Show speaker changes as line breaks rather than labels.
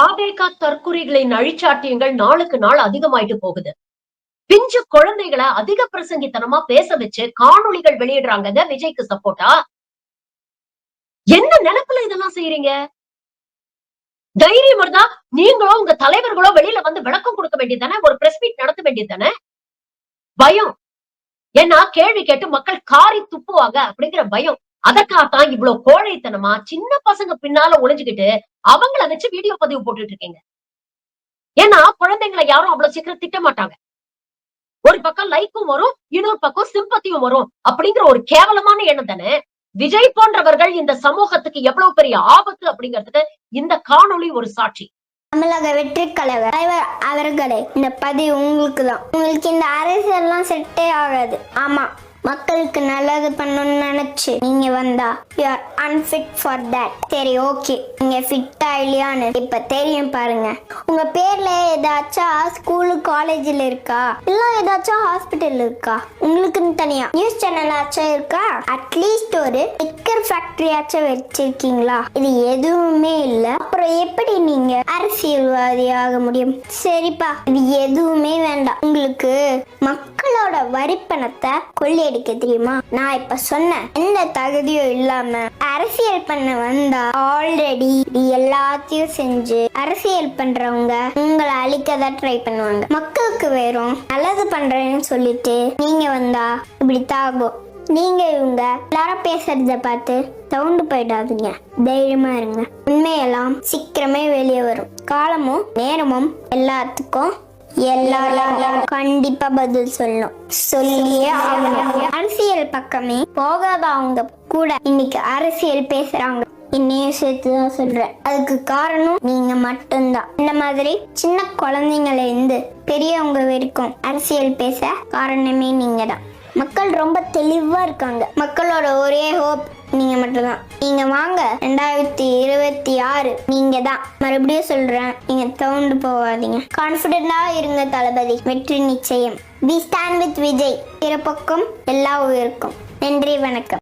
தாவேகா தற்குறிகளின் அழிச்சாட்டியங்கள் நாளுக்கு நாள் அதிகமாயிட்டு போகுது. பிஞ்சு குழந்தைகளை அதிக பிரசங்கித்தனமா பேச வச்சு காணொளிகள் வெளியிடுறாங்க விஜய்க்கு சப்போர்ட்டா. என்ன நினைப்புல இதெல்லாம் செய்யறீங்க? தைரியம் இருந்தா நீங்களோ உங்க தலைவர்களோ வெளியில வந்து விளக்கம் கொடுக்க வேண்டியதானே, ஒரு பிரஸ் மீட் நடத்த வேண்டியதானே. பயம். ஏன்னா கேள்வி கேட்டு மக்கள் காரி துப்புவாங்க அப்படிங்கிற பயம். அதற்காகத்தான் இவ்வளவு கோழைத்தனமா சின்ன பசங்க பின்னால ஒளிஞ்சுகிட்டு அவங்கள வச்சு வீடியோ பதிவு போட்டுட்டு இருக்கீங்க. ஏன்னா குழந்தைங்களை யாரும் அவ்வளவு சீக்கிரம் திட்ட மாட்டாங்க. ஒரு பக்கம் லைக்கும் வரும், இன்னொரு பக்கம் சிம்பத்தியும் வரும் அப்படிங்கிற ஒரு கேவலமான எண்ணம் தானே. விஜய் போன்றவர்கள் இந்த சமூகத்துக்கு எவ்வளவு பெரிய ஆபத்து அப்படிங்கிறதுக்கு இந்த காணொளி ஒரு சாட்சி.
தமிழக வெற்றி தலைவர் அவர்களே, இந்த பதிவு உங்களுக்கு தான். உங்களுக்கு இந்த அரசியல் எல்லாம் செட்டே ஆகாது. ஆமா, மக்களுக்கு நல்லது பண்ணணும்னு நினைச்சு நீங்க வந்தா you are unfit for that. சரி, ஓகே, நீங்க ஃபிட்டா இல்லையான்னு இப்ப தெரியும் பாருங்க. உங்க பேர்ல ஏதாச்சும் ஸ்கூலு காலேஜ்ல இருக்கா, இல்ல ஏதாச்சும் ஹாஸ்பிட்டல் இருக்கா, உங்களுக்குன்னு தனியா நியூஸ் சேனல் ஆச்சும் இருக்கா, அட்லீஸ்ட் ஒரு ஸ்டிக்கர் ஃபேக்டரி ஆச்சும் வச்சிருக்கீங்களா? இது எதுவுமே இல்ல. அப்புறம் எப்படி நீங்க அரசியல்வாதி ஆக முடியும்? சரிப்பா, இது எதுவுமே வேண்டாம். உங்களுக்கு மக்களோட வரி பணத்தை கொள்ளையடிக்க தெரியுமா? நான் இப்ப சொன்ன எந்த தகுதியும் இல்லாம அரசியல் பண்ண வந்தா ஆல்ரெடி எல்லாத்தையும் செஞ்சு அரசியல் பண்றவங்க உங்களை அழிக்கதான் ட்ரை பண்ணுவாங்க. மக்களுக்கு வெறும் நல்லது பண்றேன்னு சொல்லிட்டு நீங்க வந்தா இப்படி தாகும். நீங்க இவங்க எல்லாரும் பேசுறத பார்த்து சவுண்டு போயிடாதீங்க. தைரியமா இருங்க. உண்மையெல்லாம் சீக்கிரமே வெளியே வரும். காலமும் நேரமும் எல்லாத்துக்கும் எல்லாரும் கண்டிப்பா பதில் சொல்லணும், சொல்லியே ஆகணும். அரசியல் பக்கமே போகாதவங்க கூட இன்னைக்கு அரசியல் பேசுறாங்க. என்னையும் சேர்த்துதான் சொல்றேன். அதுக்கு காரணம் நீங்க மட்டும்தான். இந்த மாதிரி சின்ன குழந்தைங்கள இருந்து பெரியவங்க வரைக்கும் அரசியல் பேச காரணமே நீங்க தான். மக்கள் ரொம்ப தெளிவா இருக்காங்க. மக்களோட ஒரே ஹோப் நீங்க மட்டும்தான். நீங்க வாங்க, 2026 நீங்க தான். மறுபடியும் சொல்றேன், நீங்க தவுண்டு போகாதீங்க. கான்பிடண்டா இருங்க தளபதி, வெற்றி நிச்சயம். We stand with Vijay. பிற பக்கம் எல்லா உயிருக்கும். நன்றி, வணக்கம்.